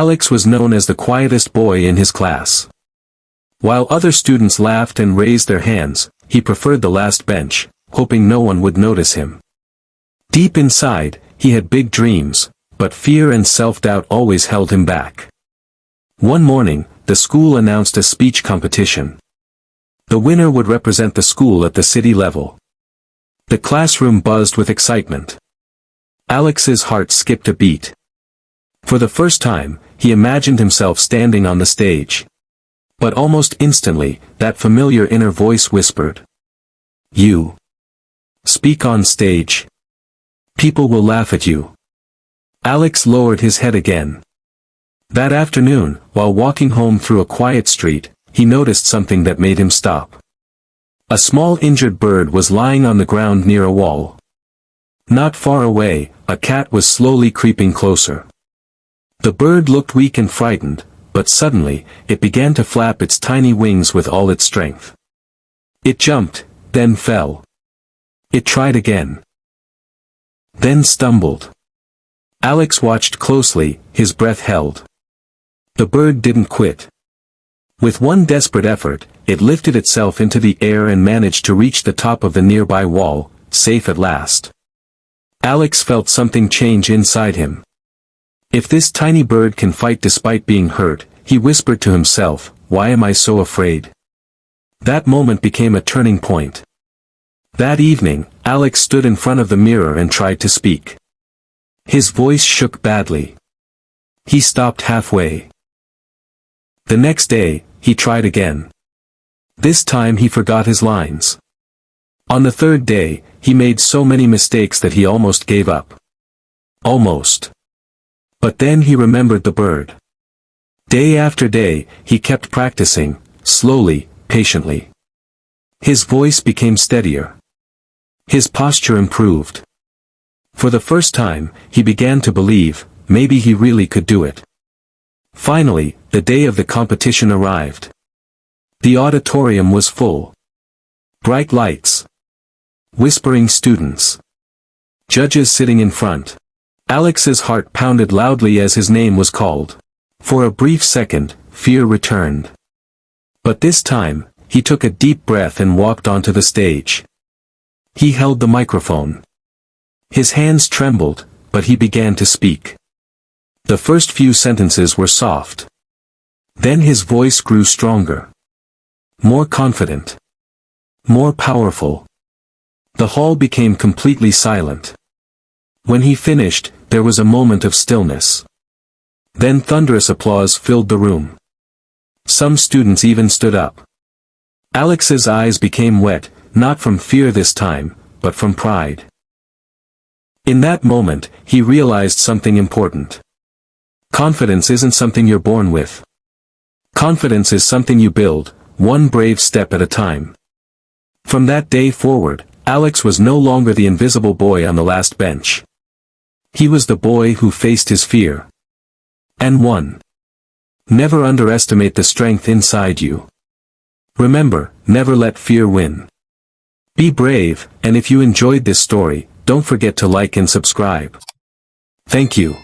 Alex was known as the quietest boy in his class. While other students laughed and raised their hands, he preferred the last bench, hoping no one would notice him. Deep inside, he had big dreams, but fear and self-doubt always held him back. One morning, the school announced a speech competition. The winner would represent the school at the city level. The classroom buzzed with excitement. Alex's heart skipped a beat. For the first time, he imagined himself standing on the stage. But almost instantly, that familiar inner voice whispered, "You speak on stage. People will laugh at you." Alex lowered his head again. That afternoon, while walking home through a quiet street, he noticed something that made him stop. A small injured bird was lying on the ground near a wall. Not far away, a cat was slowly creeping closer. The bird looked weak and frightened, but suddenly, it began to flap its tiny wings with all its strength. It jumped, then fell. It tried again. Then stumbled. Alex watched closely, his breath held. The bird didn't quit. With one desperate effort, it lifted itself into the air and managed to reach the top of the nearby wall, safe at last. Alex felt something change inside him. If this tiny bird can fight despite being hurt, he whispered to himself, "Why am I so afraid?" That moment became a turning point. That evening, Alex stood in front of the mirror and tried to speak. His voice shook badly. He stopped halfway. The next day, he tried again. This time he forgot his lines. On the third day, he made so many mistakes that he almost gave up. Almost. But then he remembered the bird. Day after day, he kept practicing, slowly, patiently. His voice became steadier. His posture improved. For the first time, he began to believe, maybe he really could do it. Finally, the day of the competition arrived. The auditorium was full. Bright lights. Whispering students. Judges sitting in front. Alex's heart pounded loudly as his name was called. For a brief second, fear returned. But this time, he took a deep breath and walked onto the stage. He held the microphone. His hands trembled, but he began to speak. The first few sentences were soft. Then his voice grew stronger. More confident. More powerful. The hall became completely silent. When he finished, there was a moment of stillness. Then thunderous applause filled the room. Some students even stood up. Alex's eyes became wet, not from fear this time, but from pride. In that moment, he realized something important. Confidence isn't something you're born with. Confidence is something you build, one brave step at a time. From that day forward, Alex was no longer the invisible boy on the last bench. He was the boy who faced his fear. And won. Never underestimate the strength inside you. Remember, never let fear win. Be brave, and if you enjoyed this story, don't forget to like and subscribe. Thank you.